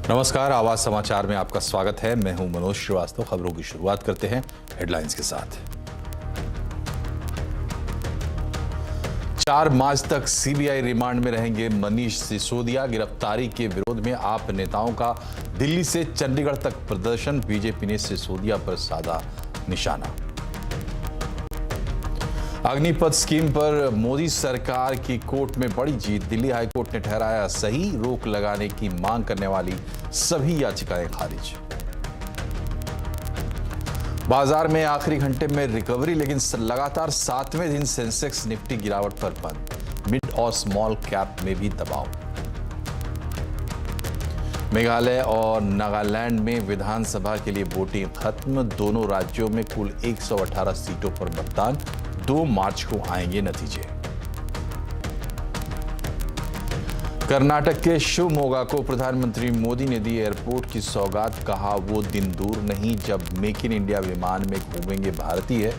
नमस्कार, आवाज समाचार में आपका स्वागत है। मैं हूं मनोज श्रीवास्तव। खबरों की शुरुआत करते हैं हेडलाइंस के साथ। 4 मार्च तक सीबीआई रिमांड में रहेंगे मनीष सिसोदिया। गिरफ्तारी के विरोध में आप नेताओं का दिल्ली से चंडीगढ़ तक प्रदर्शन। बीजेपी ने सिसोदिया पर साधा निशाना। अग्निपथ स्कीम पर मोदी सरकार की कोर्ट में बड़ी जीत। दिल्ली हाईकोर्ट ने ठहराया सही, रोक लगाने की मांग करने वाली सभी याचिकाएं खारिज। बाजार में आखिरी घंटे में रिकवरी, लेकिन लगातार 7वें दिन सेंसेक्स निफ्टी गिरावट पर बंद। मिड और स्मॉल कैप में भी दबाव। मेघालय और नागालैंड में विधानसभा के लिए वोटिंग खत्म। दोनों राज्यों में कुल 118 सीटों पर मतदान। 2 मार्च को आएंगे नतीजे। कर्नाटक के शिवमोगा को प्रधानमंत्री मोदी ने दी एयरपोर्ट की सौगात। कहा वो दिन दूर नहीं जब मेक इन इंडिया विमान में घूमेंगे भारतीय।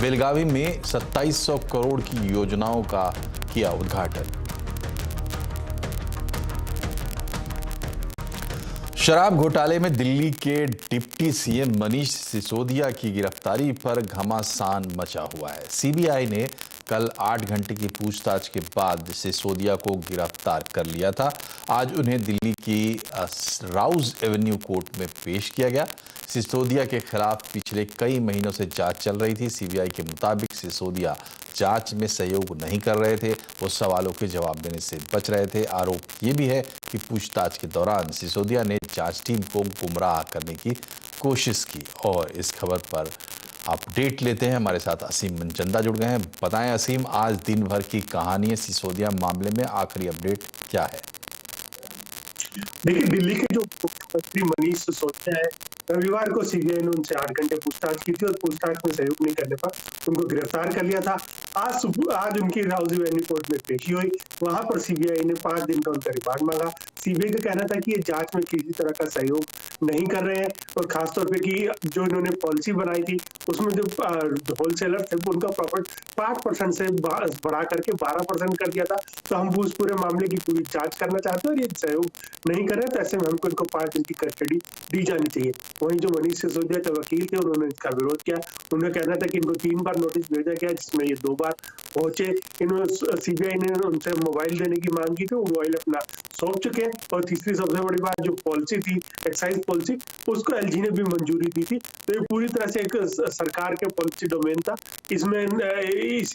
बेलगावी में 2700 करोड़ की योजनाओं का किया उद्घाटन। शराब घोटाले में दिल्ली के डिप्टी सीएम मनीष सिसोदिया की गिरफ्तारी पर घमासान मचा हुआ है। सीबीआई ने कल 8 घंटे की पूछताछ के बाद सिसोदिया को गिरफ्तार कर लिया था। आज उन्हें दिल्ली की राउज एवेन्यू कोर्ट में पेश किया गया। सिसोदिया के खिलाफ पिछले कई महीनों से जांच चल रही थी। सीबीआई के मुताबिक सिसोदिया जांच में सहयोग नहीं कर रहे थे, वो सवालों के जवाब देने से बच रहे थे। आरोप ये भी है कि पूछताछ के दौरान सिसोदिया ने जांच टीम को गुमराह करने की कोशिश की। और इस खबर पर अपडेट लेते हैं, हमारे साथ असीम मनचंदा जुड़ गए हैं। बताएं असीम, आज दिन भर की कहानी है सिसोदिया मामले में, आखिरी अपडेट क्या है? देखिए, दिल्ली के जो मुख्यमंत्री मनीष सिसोदिया है, रविवार को सीबीआई ने उनसे 8 घंटे पूछताछ की थी और पूछताछ में सहयोग नहीं करने पर उनको गिरफ्तार कर लिया था। आज उनकी राउज एवेन्यू कोर्ट में पेशी हुई। वहां पर सीबीआई ने 5 दिन का उनका रिमांड मांगा। सीबीआई का कहना था कि ये जांच में किसी तरह का सहयोग नहीं कर रहे हैं और खासतौर पे कि जो इन्होंने पॉलिसी बनाई थी उसमें जो होलसेलर थे उनका प्रॉफिट 5% से बढ़ा करके 12% कर दिया था। तो हम उस पूरे मामले की पूरी जांच करना चाहते हैं और ये सहयोग नहीं कर रहे, तो ऐसे में हमको इनको 5 दिन की कस्टडी दी जानी चाहिए। वहीं जो मनीष सिसोदिया के वकील थे उन्होंने इसका विरोध किया। उन्होंने कहना था कि इनको 3 बार नोटिस भेजा गया, जिसमें ये 2 बार पहुंचे। सीबीआई ने उनसे मोबाइल देने की मांग की थी, वो मोबाइल अपना सौंप चुके हैं। और तीसरी सबसे बड़ी बात, जो पॉलिसी थी, एक्साइज पॉलिसी, उसको एलजी ने भी मंजूरी दी थी। तो ये पूरी तरह से एक सरकार के पॉलिसी डोमेन था। इसमें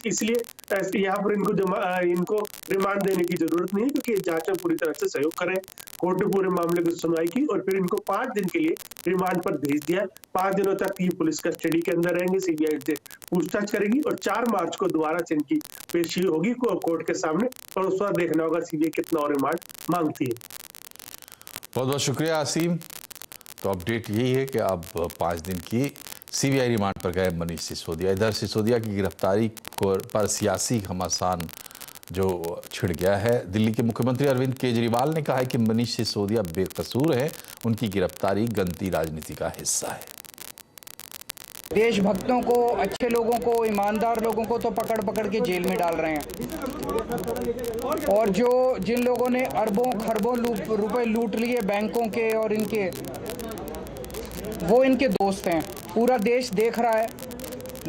इसलिए यहाँ पर इनको रिमांड देने की जरूरत नहीं है, क्योंकि जांच में पूरी तरह से सहयोग करें। कोर्ट ने पूरे मामले की सुनवाई की और फिर इनको 5 दिन के लिए रिमांड पर भेज दिया। 5 दिनों तक ये पुलिस कस्टडी के अंदर रहेंगे, सीबीआई से पूछताछ करेगी और 4 मार्च को दोबारा से इनकी पेशी होगी कोर्ट के सामने और उस वक्त देखना होगा सीबीआई कितना और रिमांड मांगती है। बहुत बहुत शुक्रिया असीम। तो अपडेट यही है कि अब 5 दिन की सीबीआई रिमांड पर गए मनीष सिसोदिया। इधर सिसोदिया की गिरफ्तारी पर सियासी घमासान जो छिड़ गया है। दिल्ली के मुख्यमंत्री अरविंद केजरीवाल ने कहा है कि मनीष सिसोदिया बेकसूर है, उनकी गिरफ्तारी गंदी राजनीति का हिस्सा है। देशभक्तों को, अच्छे लोगों को, ईमानदार लोगों को तो पकड़ पकड़ के जेल में डाल रहे हैं, और जिन लोगों ने अरबों खरबों रुपए लूट लिए बैंकों के और इनके, वो इनके दोस्त हैं। पूरा देश देख रहा है,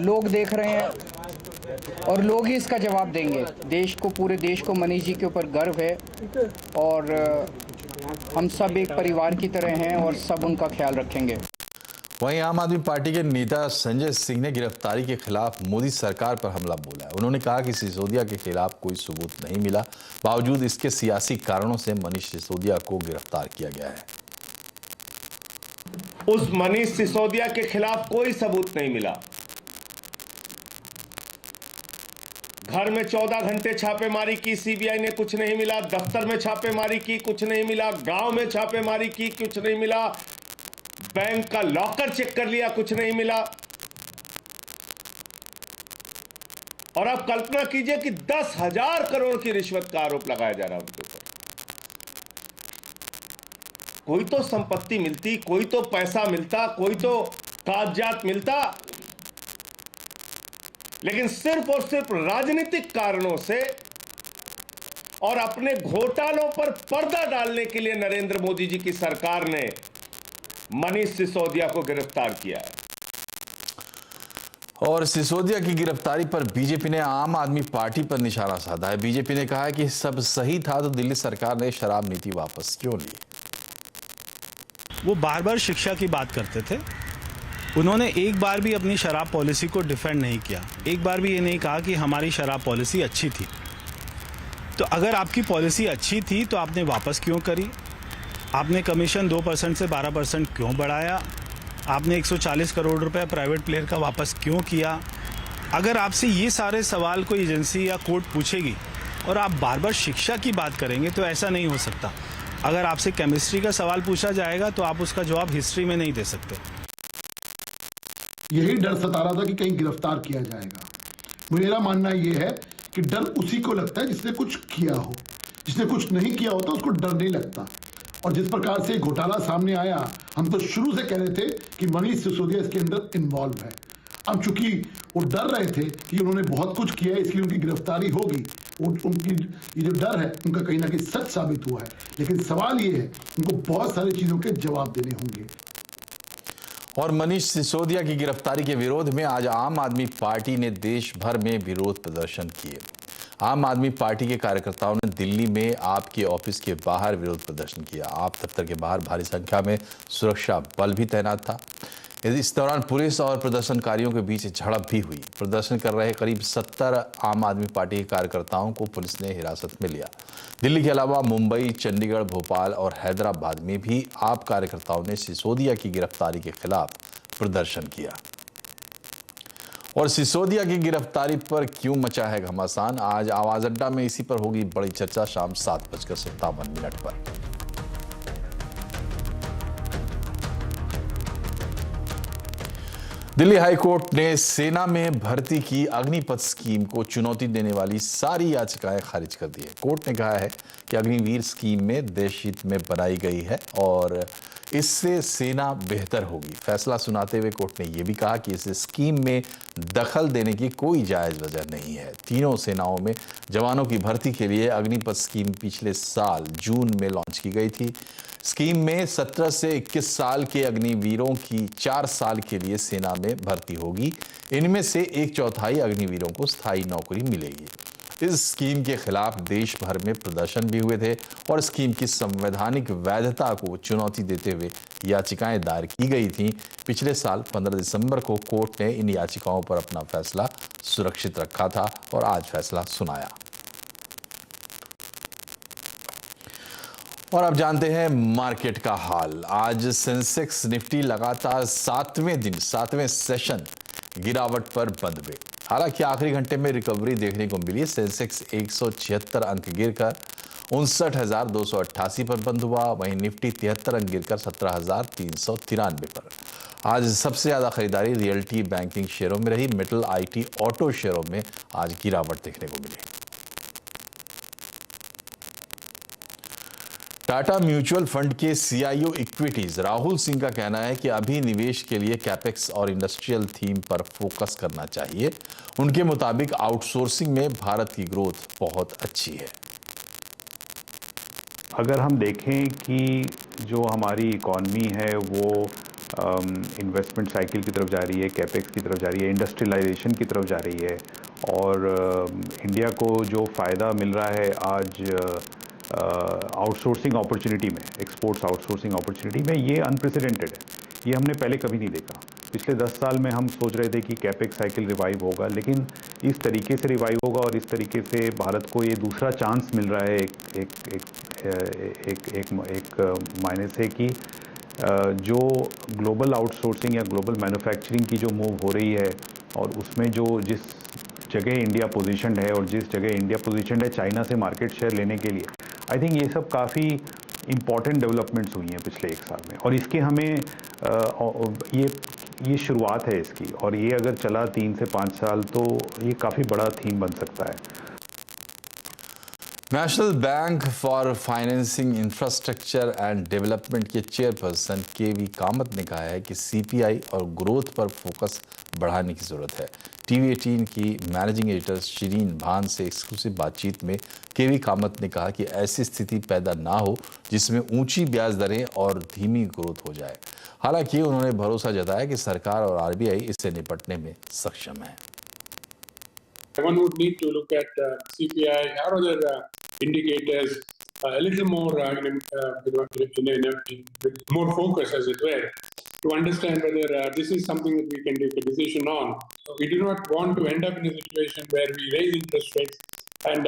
लोग देख रहे हैं और लोग ही इसका जवाब देंगे। पूरे देश को मनीष जी के ऊपर गर्व है और हम सब एक परिवार की तरह हैं और सब उनका ख्याल रखेंगे। वहीं आम आदमी पार्टी के नेता संजय सिंह ने गिरफ्तारी के खिलाफ मोदी सरकार पर हमला बोला है। उन्होंने कहा कि सिसोदिया के खिलाफ कोई सबूत नहीं मिला, बावजूद इसके सियासी कारणों से मनीष सिसोदिया को गिरफ्तार किया गया है। उस मनीष सिसोदिया के खिलाफ कोई सबूत नहीं मिला। घर में 14 घंटे छापेमारी की, सीबीआई ने कुछ नहीं मिला। दफ्तर में छापेमारी की, कुछ नहीं मिला। गांव में छापेमारी की, कुछ नहीं मिला। बैंक का लॉकर चेक कर लिया, कुछ नहीं मिला। और आप कल्पना कीजिए कि 10,000 करोड़ की रिश्वत का आरोप लगाया जा रहा है उनके ऊपर। कोई तो संपत्ति मिलती, कोई तो पैसा मिलता, कोई तो कागजात मिलता, लेकिन सिर्फ और सिर्फ राजनीतिक कारणों से और अपने घोटालों पर पर्दा डालने के लिए नरेंद्र मोदी जी की सरकार ने मनीष सिसोदिया को गिरफ्तार किया है। और सिसोदिया की गिरफ्तारी पर बीजेपी ने आम आदमी पार्टी पर निशाना साधा है। बीजेपी ने कहा है कि सब सही था तो दिल्ली सरकार ने शराब नीति वापस क्यों ली। वो बार बार शिक्षा की बात करते थे। उन्होंने एक बार भी अपनी शराब पॉलिसी को डिफेंड नहीं किया, एक बार भी ये नहीं कहा कि हमारी शराब पॉलिसी अच्छी थी। तो अगर आपकी पॉलिसी अच्छी थी तो आपने वापस क्यों करी? आपने कमीशन 2% से 12% क्यों बढ़ाया? आपने 140 करोड़ रुपए प्राइवेट प्लेयर का वापस क्यों किया? अगर आपसे ये सारे सवाल कोई एजेंसी या कोर्ट पूछेगी और आप बार बार शिक्षा की बात करेंगे तो ऐसा नहीं हो सकता। अगर आपसे केमिस्ट्री का सवाल पूछा जाएगा तो आप उसका जवाब हिस्ट्री में नहीं दे सकते। यही डर सता रहा था कि कहीं गिरफ्तार किया जाएगा। मेरा मानना यह है कि डर उसी को लगता है जिसने कुछ किया हो। जिसने कुछ नहीं किया होता उसको डर नहीं लगता। और जिस प्रकार से घोटाला सामने आया, हम तो शुरू से कह रहे थे कि मनीष सिसोदिया इसके अंदर इन्वॉल्व है। अब चूंकि वो डर रहे थे कि उन्होंने बहुत कुछ किया है इसलिए उनकी गिरफ्तारी होगी, उनकी ये जो डर है उनका कहीं ना कहीं सच साबित हुआ है। लेकिन सवाल ये है, उनको बहुत सारी चीजों के जवाब देने होंगे। और मनीष सिसोदिया की गिरफ्तारी के विरोध में आज आम आदमी पार्टी ने देश भर में विरोध प्रदर्शन किए। आम आदमी पार्टी के कार्यकर्ताओं ने दिल्ली में आप के ऑफिस के बाहर विरोध प्रदर्शन किया। आप दफ्तर के बाहर भारी संख्या में सुरक्षा बल भी तैनात था। इस दौरान पुलिस और प्रदर्शनकारियों के बीच झड़प भी हुई। प्रदर्शन कर रहे करीब 70 आम आदमी पार्टी के कार्यकर्ताओं को पुलिस ने हिरासत में लिया। दिल्ली के अलावा मुंबई, चंडीगढ़, भोपाल और हैदराबाद में भी आप कार्यकर्ताओं ने सिसोदिया की गिरफ्तारी के खिलाफ प्रदर्शन किया। और सिसोदिया की गिरफ्तारी पर क्यों मचा है घमासान, आज आवाज अड्डा में इसी पर होगी बड़ी चर्चा शाम 7:57 पर। दिल्ली हाईकोर्ट ने सेना में भर्ती की अग्निपथ स्कीम को चुनौती देने वाली सारी याचिकाएं खारिज कर दी है। कोर्ट ने कहा है कि अग्निवीर स्कीम में देश हित में बनाई गई है और इससे सेना बेहतर होगी। फैसला सुनाते हुए कोर्ट ने यह भी कहा कि इस स्कीम में दखल देने की कोई जायज वजह नहीं है। तीनों सेनाओं में जवानों की भर्ती के लिए अग्निपथ स्कीम पिछले साल जून में लॉन्च की गई थी। स्कीम में 17 से 21 साल के अग्निवीरों की 4 साल के लिए सेना में भर्ती होगी। इनमें से 1/4 अग्निवीरों को स्थायी नौकरी मिलेगी। इस स्कीम के खिलाफ देश भर में प्रदर्शन भी हुए थे और स्कीम की संवैधानिक वैधता को चुनौती देते हुए याचिकाएं दायर की गई थीं। पिछले साल 15 दिसंबर को कोर्ट ने इन याचिकाओं पर अपना फैसला सुरक्षित रखा था और आज फैसला सुनाया। और अब जानते हैं मार्केट का हाल। आज सेंसेक्स निफ्टी लगातार 7वें सेशन गिरावट पर बंद हुए। हालांकि आखिरी घंटे में रिकवरी देखने को मिली। सेंसेक्स 176 अंक गिरकर 59,288 पर बंद हुआ। वहीं निफ्टी 73 अंक गिरकर 17,393 पर। आज सबसे ज्यादा खरीदारी रियल्टी बैंकिंग शेयरों में रही। मेटल, आईटी, ऑटो शेयरों में आज गिरावट देखने को मिली। टाटा म्यूचुअल फंड के सीआईओ इक्विटीज राहुल सिंह का कहना है कि अभी निवेश के लिए कैपेक्स और इंडस्ट्रियल थीम पर फोकस करना चाहिए। उनके मुताबिक आउटसोर्सिंग में भारत की ग्रोथ बहुत अच्छी है। अगर हम देखें कि जो हमारी इकॉनमी है वो इन्वेस्टमेंट साइकिल की तरफ जा रही है, कैपेक्स की तरफ जा रही है, इंडस्ट्रियलाइजेशन की तरफ जा रही है और इंडिया को जो फ़ायदा मिल रहा है आज आउटसोर्सिंग अपॉर्चुनिटी में, एक्सपोर्ट्स आउटसोर्सिंग अपॉर्चुनिटी में, ये अनप्रेसिडेंटेड है। ये हमने पहले कभी नहीं देखा। पिछले 10 साल में हम सोच रहे थे कि कैपेक्स साइकिल रिवाइव होगा, लेकिन इस तरीके से रिवाइव होगा और इस तरीके से भारत को ये दूसरा चांस मिल रहा है एक मायने से कि जो ग्लोबल आउटसोर्सिंग या ग्लोबल मैन्युफैक्चरिंग की जो मूव हो रही है और उसमें जो जिस जगह इंडिया पोजीशन्ड है और जिस जगह इंडिया पोजीशन्ड है चाइना से मार्केट शेयर लेने के लिए, आई थिंक ये सब काफ़ी इम्पॉर्टेंट डेवलपमेंट्स हुई हैं पिछले 1 साल में और इसके हमें ये शुरुआत है इसकी और ये अगर चला 3 से 5 साल तो ये काफ़ी बड़ा थीम बन सकता है। National bank for financing infrastructure and development के चेयरपर्सन केवी कामत ने कहा है कि सीपीआई और ग्रोथ पर फोकस बढ़ाने की जरूरत है। TV18 की मैनेजिंग एडिटर शिरीन भान से एक्सक्लूसिव बातचीत में केवी कामत ने कहा कि ऐसी स्थिति पैदा ना हो जिसमें ऊंची ब्याज दरें और धीमी ग्रोथ हो जाए। हालांकि उन्होंने भरोसा जताया कि सरकार और RBI इससे निपटने में सक्षम है। One would need to look at CPI or other indicators a little more more focus, as it were, to understand whether this is something that we can take a decision on. So we do not want to end up in a situation where we raise interest rates and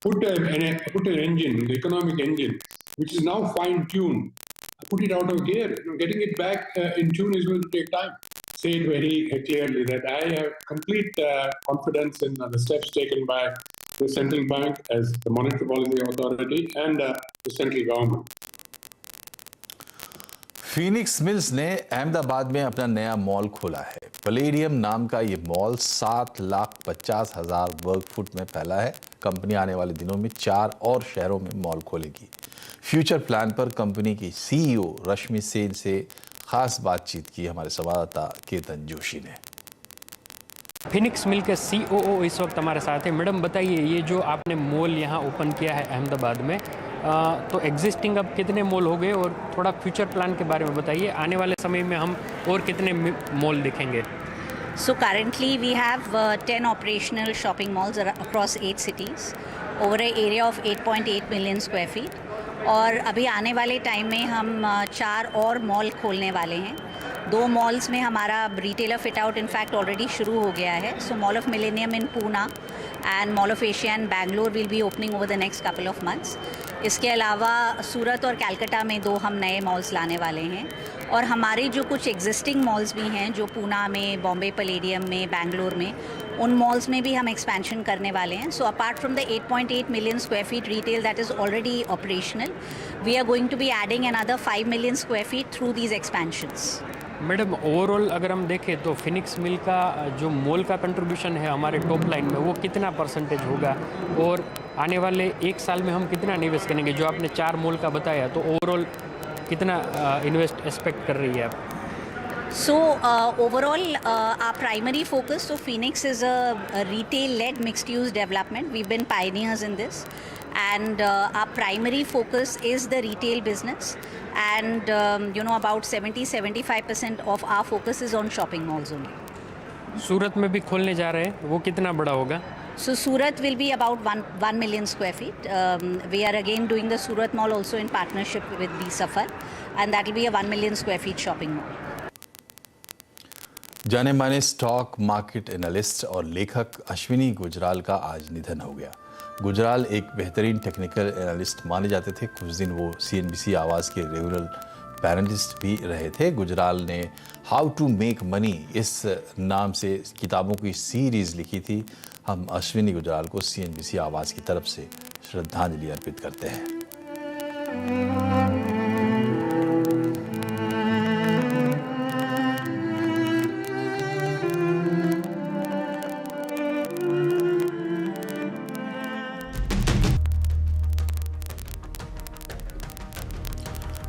put an engine, the economic engine, which is now fine-tuned, put it out of gear. Getting it back in tune is going to take time. Say it very clearly that I have complete confidence in the steps taken by the central bank as the monetary policy authority and the central government. Phoenix mills ने अहमदाबाद में अपना नया mall खोला है। Palladium नाम का ये mall 7,50,000 वर्ग फुट में फैला है। कंपनी आने वाले दिनों में 4 और शहरों में मॉल खोलेगी। फ्यूचर प्लान पर कंपनी की CEO रश्मि सेन से खास बातचीत की हमारे संवाददाता केतन जोशी ने। फिनिक्स मिल के COO इस वक्त हमारे साथ है। मैडम बताइए, ये जो आपने मॉल यहाँ ओपन किया है अहमदाबाद में, तो एग्जिस्टिंग अब कितने मॉल हो गए और थोड़ा फ्यूचर प्लान के बारे में बताइए। आने वाले समय में हम और कितने मॉल दिखेंगे? So currently we have 10 operational shopping malls across 8 cities over an area of 8.8 million square feet. और अभी आने वाले टाइम में हम 4 और मॉल खोलने वाले हैं। 2 मॉल्स में हमारा retailer fit out in fact already शुरू हो गया है। So mall of millennium in Poona and mall of Asia in Bangalore will be opening over the next couple of months. इसके अलावा सूरत और कैलकाटा में 2 हम नए मॉल्स लाने वाले हैं। और हमारे जो कुछ एग्जिस्टिंग मॉल्स भी हैं जो पूना में, बॉम्बे पैलेडियम में, बैंगलोर में, उन मॉल्स में भी हम एक्सपेंशन करने वाले हैं। So apart from the 8.8 million square feet retail that is already operational, we are going to be adding another 5 million square feet through these expansions. Madam, overall अगर हम देखें तो फिनिक्स मिल का जो मॉल का कंट्रीब्यूशन है हमारे टॉप लाइन में, वो कितना परसेंटेज होगा और आने वाले 1 साल में हम कितना निवेश करेंगे? जो आपने 4 मॉल का बताया, तो ओवरऑल कितना इन्वेस्ट एक्सपेक्ट कर रही है आप? So overall, our primary focus, so Phoenix is a retail-led mixed-use development. We've been pioneers in this, and our primary focus is the retail business. And about 70-75% of our focus is on shopping malls only. सूरत में भी खोलने जा रहे हैं, वो कितना बड़ा होगा? So Surat will be about 1 million square feet. We are again doing the Surat mall also in partnership with B Safar, and that will be a 1 million square feet shopping mall. जाने माने stock market analyst और लेखक अश्विनी गुजराल का आज निधन हो गया। गुजराल एक बेहतरीन टेक्निकल एनालिस्ट माने जाते थे। कुछ दिन वो CNBC आवाज़ के रेगुलर पैनलिस्ट भी रहे थे। गुजराल ने हाउ टू मेक मनी इस नाम से किताबों की सीरीज़ लिखी थी। हम अश्विनी गुजराल को CNBC आवाज़ की तरफ से श्रद्धांजलि अर्पित करते हैं।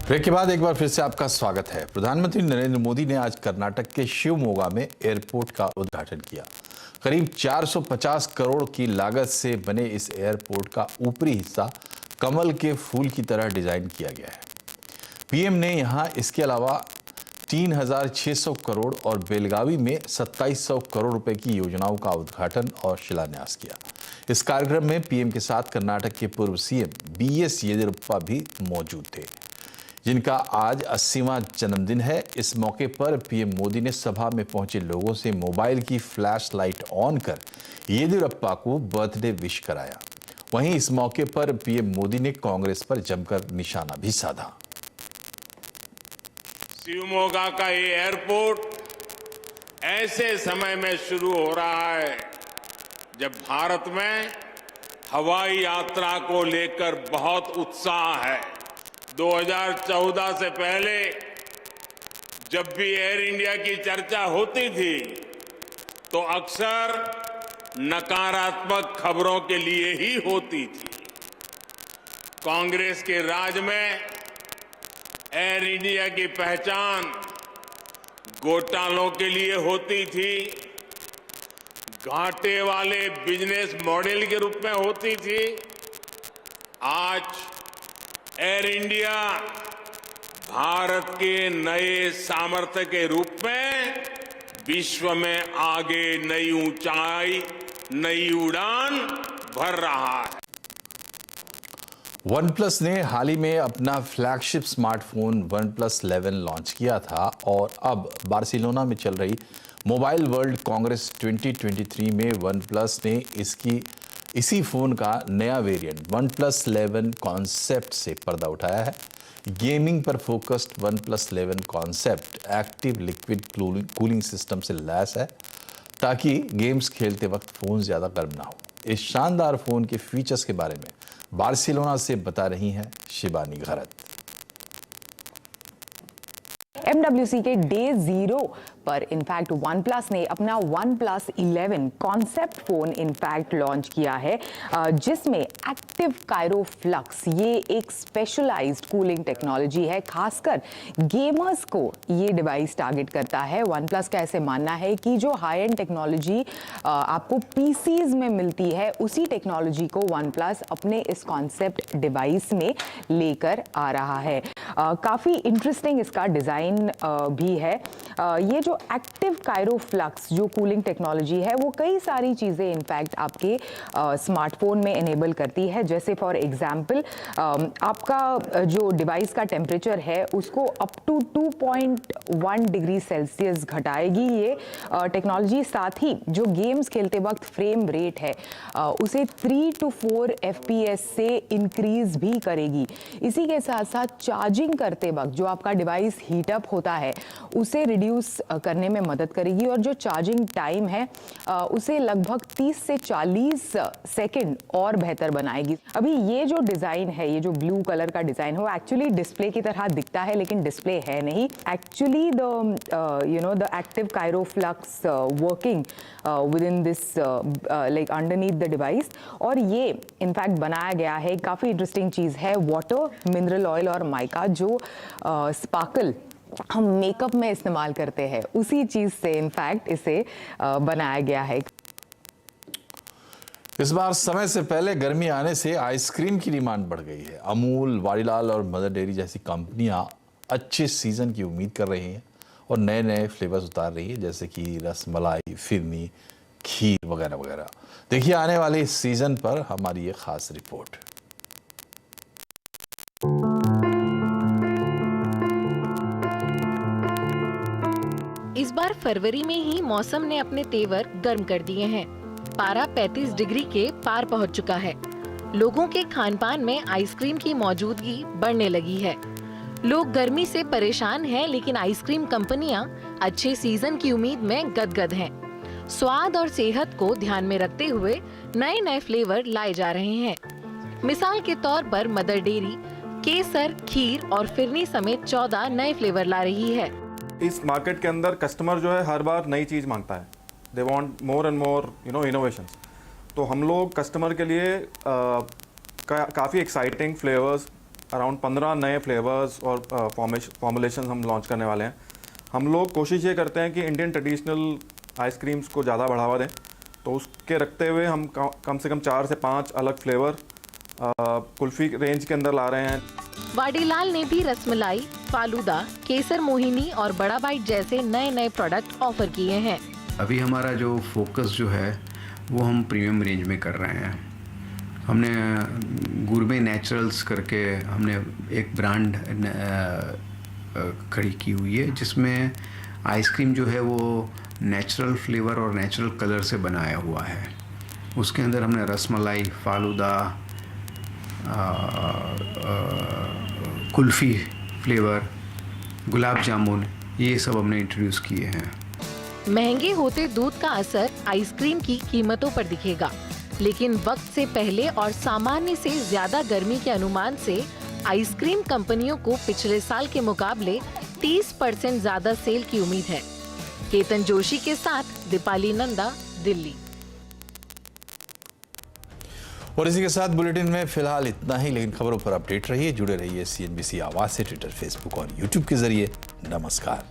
ब्रेक के बाद एक बार फिर से आपका स्वागत है। प्रधानमंत्री नरेंद्र मोदी ने आज कर्नाटक के शिवमोगा में एयरपोर्ट का उद्घाटन किया। करीब 450 करोड़ की लागत से बने इस एयरपोर्ट का ऊपरी हिस्सा कमल के फूल की तरह डिजाइन किया गया है। पीएम ने यहां इसके अलावा 3,600 करोड़ और बेलगावी में 2,700 करोड़ रुपए की योजनाओं का उद्घाटन और शिलान्यास किया। इस कार्यक्रम में पीएम के साथ कर्नाटक के पूर्व CM BS येदियुरप्पा भी मौजूद थे, जिनका आज 80वां जन्मदिन है। इस मौके पर पीएम मोदी ने सभा में पहुंचे लोगों से मोबाइल की फ्लैश लाइट ऑन कर येदियुरप्पा को बर्थडे विश कराया। वहीं इस मौके पर पीएम मोदी ने कांग्रेस पर जमकर निशाना भी साधा। शिवमोगा का ये एयरपोर्ट ऐसे समय में शुरू हो रहा है जब भारत में हवाई यात्रा को लेकर बहुत उत्साह है। 2014 से पहले जब भी एयर इंडिया की चर्चा होती थी तो अक्सर नकारात्मक खबरों के लिए ही होती थी। कांग्रेस के राज में एयर इंडिया की पहचान घोटालों के लिए होती थी, घाटे वाले बिजनेस मॉडल के रूप में होती थी, आज एयर इंडिया भारत के नए सामर्थ्य के रूप में विश्व में आगे नई ऊंचाई, नई उड़ान भर रहा है। OnePlus ने हाल ही में अपना फ्लैगशिप स्मार्टफोन OnePlus 11 लॉन्च किया था और अब बार्सिलोना में चल रही मोबाइल वर्ल्ड कांग्रेस 2023 में OnePlus ने इसी फ़ोन का नया वेरिएंट OnePlus 11 कॉन्सेप्ट से पर्दा उठाया है। गेमिंग पर focused OnePlus 11 concept active liquid cooling system से लैस है ताकि गेम्स खेलते वक्त फ़ोन ज़्यादा गर्म ना हो। इस शानदार फ़ोन के फीचर्स के बारे में बार्सिलोना से बता रही हैं शिबानी घरत। MWC के डे 0 पर इनफैक्ट OnePlus ने अपना OnePlus 11 concept phone in fact launch किया है, जिसमें एक्टिव कायरो फ्लक्स ये एक स्पेशलाइज्ड कूलिंग टेक्नोलॉजी है। खासकर गेमर्स को ये डिवाइस टारगेट करता है। OnePlus का ऐसे मानना है कि जो हाई एंड टेक्नोलॉजी आपको PCs में मिलती है, उसी टेक्नोलॉजी को OnePlus अपने इस कॉन्सेप्ट डिवाइस में लेकर आ रहा है। काफ़ी इंटरेस्टिंग इसका डिज़ाइन भी है। ये जो एक्टिव कायरो फ्लक्स जो कूलिंग टेक्नोलॉजी है, वो कई सारी चीज़ें इनफैक्ट आपके स्मार्टफोन में इनेबल करती है। जैसे फॉर एग्जांपल आपका जो डिवाइस का टेम्परेचर है उसको अप टू 2.1 डिग्री सेल्सियस घटाएगी ये टेक्नोलॉजी। साथ ही जो गेम्स खेलते वक्त फ्रेम रेट है उसे 3 to 4 FPS से इंक्रीज भी करेगी। इसी के साथ साथ चार्जिंग करते वक्त जो आपका डिवाइस हीटअप होता है उसे रिड्यूस करने में मदद करेगी और जो चार्जिंग टाइम है उसे लगभग 30 से 40 सेकंड और बेहतर बनाएगी। अभी ये जो डिज़ाइन है, ये जो ब्लू कलर का डिज़ाइन है, वो एक्चुअली डिस्प्ले की तरह दिखता है लेकिन डिस्प्ले है नहीं। Actually the active Cairo flux working with in this like underneath the device, और ये इनफैक्ट बनाया गया है। काफ़ी इंटरेस्टिंग चीज़ है, वाटर, मिनरल ऑयल और माइका जो स्पार्कल हम मेकअप में इस्तेमाल करते हैं, उसी चीज़ से इनफैक्ट इसे बनाया गया है। इस बार समय से पहले गर्मी आने से आइसक्रीम की डिमांड बढ़ गई है। अमूल, वाडीलाल और मदर डेयरी जैसी कंपनियां अच्छे सीजन की उम्मीद कर रही हैं और नए नए फ्लेवर्स उतार रही है, जैसे कि रसमलाई, फिरनी, खीर वगैरह वगैरह। देखिए आने वाले इस सीजन पर हमारी ये खास रिपोर्ट। इस बार फरवरी में ही मौसम ने अपने तेवर गर्म कर दिए हैं। पारा 35 डिग्री के पार पहुंच चुका है। लोगों के खानपान में आइसक्रीम की मौजूदगी बढ़ने लगी है। लोग गर्मी से परेशान हैं, लेकिन आइसक्रीम कंपनियां अच्छे सीजन की उम्मीद में गदगद हैं। स्वाद और सेहत को ध्यान में रखते हुए नए नए फ्लेवर लाए जा रहे हैं। मिसाल के तौर पर मदर डेयरी केसर, खीर और फिरनी समेत 14 नए फ्लेवर ला रही है। इस मार्केट के अंदर कस्टमर जो है हर बार नई चीज़ मांगता है। They want more and more innovations. तो हम लोग कस्टमर के लिए काफ़ी एक्साइटिंग फ्लेवर्स, अराउंड 15 नए फ्लेवर्स और फॉर्मुलेशन हम लॉन्च करने वाले हैं। हम लोग कोशिश ये करते हैं कि इंडियन ट्रेडिशनल आइसक्रीम्स को ज़्यादा बढ़ावा दें, तो उसके रखते हुए हम कम से कम 4 से 5 अलग फ्लेवर कुल्फ़ी रेंज के अंदर ला रहे हैं। वाडीलाल ने भी रसमलाई, फालूदा, केसर मोहिनी और बड़ा बाइट जैसे नए नए प्रोडक्ट ऑफर किए हैं। अभी हमारा जो फोकस जो है वो हम प्रीमियम रेंज में कर रहे हैं। हमने गुरमे नेचुरल्स करके हमने एक ब्रांड खड़ी की हुई है, जिसमें आइसक्रीम जो है वो नेचुरल फ्लेवर और नेचुरल कलर से बनाया हुआ है। उसके अंदर हमने रसमलाई, फालूदा, कुल्फ़ी फ्लेवर, गुलाब जामुन, ये सब हमने इंट्रोड्यूस किए हैं। महंगे होते दूध का असर आइसक्रीम की कीमतों पर दिखेगा, लेकिन वक्त से पहले और सामान्य से ज्यादा गर्मी के अनुमान से आइसक्रीम कंपनियों को पिछले साल के मुकाबले 30% ज्यादा सेल की उम्मीद है। केतन जोशी के साथ दीपाली नंदा, दिल्ली। और इसी के साथ बुलेटिन में फिलहाल इतना ही, लेकिन खबरों पर अपडेट रहिए, जुड़े रहिए CNBC आवाज से ट्विटर, फेसबुक और यूट्यूब के जरिए। नमस्कार।